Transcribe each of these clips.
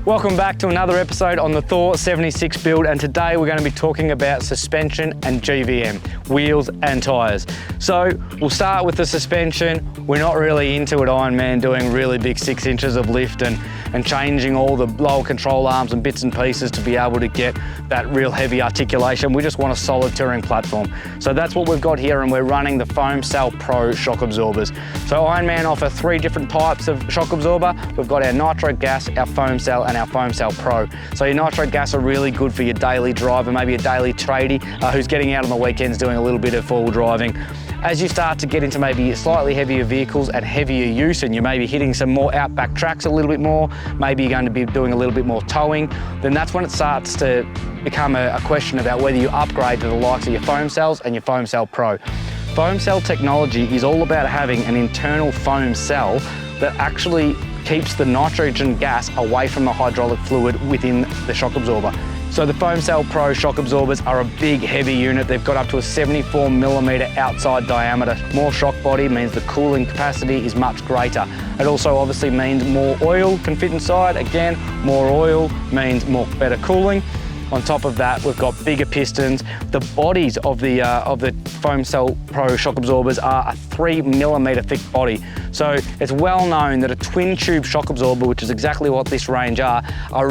Welcome back to another episode on the Thor 76 build, and today we're going to be talking about suspension and GVM, wheels and tyres. So we'll start with the suspension. We're not really into at Ironman doing really big 6 inches of lift and changing all the lower control arms and bits and pieces to be able to get that real heavy articulation. We just want a solid touring platform. So that's what we've got here, and we're running the Foam Cell Pro shock absorbers. So Ironman offer 3 different types of shock absorber. We've got our nitro gas, our foam cell, and our Foam Cell Pro. So your nitro gas are really good for your daily driver, maybe a daily tradie who's getting out on the weekends doing a little bit of four-wheel driving. As you start to get into maybe slightly heavier vehicles and heavier use, and you're maybe hitting some more outback tracks a little bit more, maybe you're going to be doing a little bit more towing, then that's when it starts to become a question about whether you upgrade to the likes of your foam cells and your Foam Cell Pro. Foam cell technology is all about having an internal foam cell that actually keeps the nitrogen gas away from the hydraulic fluid within the shock absorber. So the Foam Cell Pro shock absorbers are a big, heavy unit. They've got up to a 74mm outside diameter. More shock body means the cooling capacity is much greater. It also obviously means more oil can fit inside. Again, more oil means better cooling. On top of that, we've got bigger pistons. The bodies of the Foam Cell Pro shock absorbers are a 3mm thick body. So it's well known that a twin tube shock absorber, which is exactly what this range are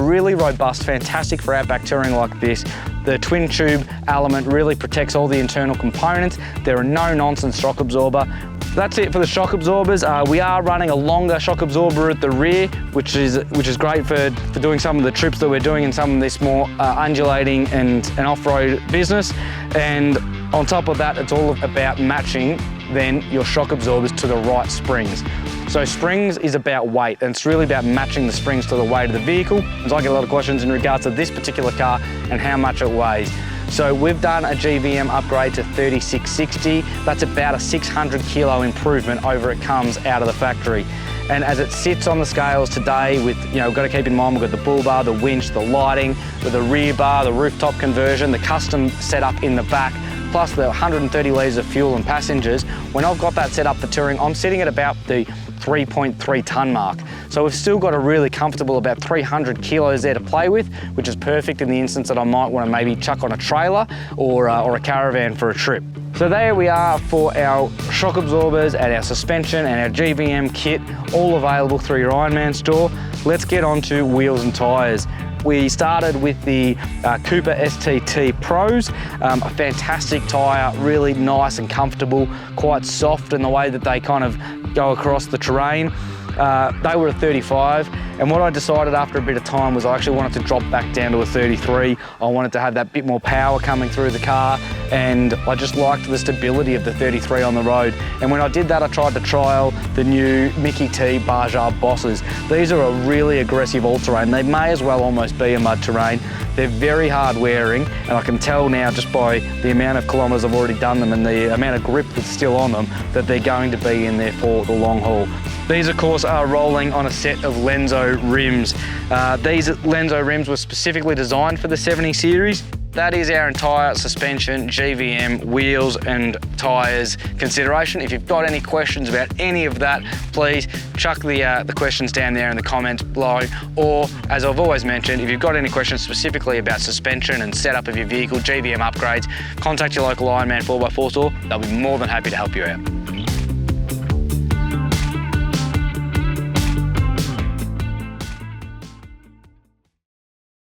really robust, fantastic for outback touring like this. The twin tube element really protects all the internal components. They're a no-nonsense shock absorber. That's it for the shock absorbers. We are running a longer shock absorber at the rear, which is great for doing some of the trips that we're doing in some of this more undulating and off-road business. And on top of that, it's all about matching then your shock absorbers to the right springs. So springs is about weight, and it's really about matching the springs to the weight of the vehicle. So I get a lot of questions in regards to this particular car and how much it weighs. So we've done a GVM upgrade to 3660. That's about a 600 kilo improvement over it comes out of the factory. And as it sits on the scales today with, we've got to keep in mind, we've got the bull bar, the winch, the lighting, with the rear bar, the rooftop conversion, the custom setup in the back, plus the 130 litres of fuel and passengers. When I've got that set up for touring, I'm sitting at about the 3.3 tonne mark. So we've still got a really comfortable about 300 kilos there to play with, which is perfect in the instance that I might want to maybe chuck on a trailer or a caravan for a trip. So there we are for our shock absorbers and our suspension and our GVM kit, all available through your Ironman store. Let's get on to wheels and tyres. We started with the Cooper STT Pros, a fantastic tyre, really nice and comfortable, quite soft in the way that they kind of go across the terrain. They were a 35, and what I decided after a bit of time was I actually wanted to drop back down to a 33. I wanted to have that bit more power coming through the car, and I just liked the stability of the 33 on the road. And when I did that, I tried to trial the new Mickey T Baja Bosses. These are a really aggressive all-terrain. They may as well almost be a mud terrain. They're very hard wearing, and I can tell now just by the amount of kilometres I've already done them and the amount of grip that's still on them that they're going to be in there for the long haul. These, of course, are rolling on a set of Lenzo rims. These Lenzo rims were specifically designed for the 70 series. That is our entire suspension, GVM, wheels and tyres consideration. If you've got any questions about any of that, please chuck the questions down there in the comments below. Or, as I've always mentioned, if you've got any questions specifically about suspension and setup of your vehicle, GVM upgrades, contact your local Ironman 4x4 store. They'll be more than happy to help you out.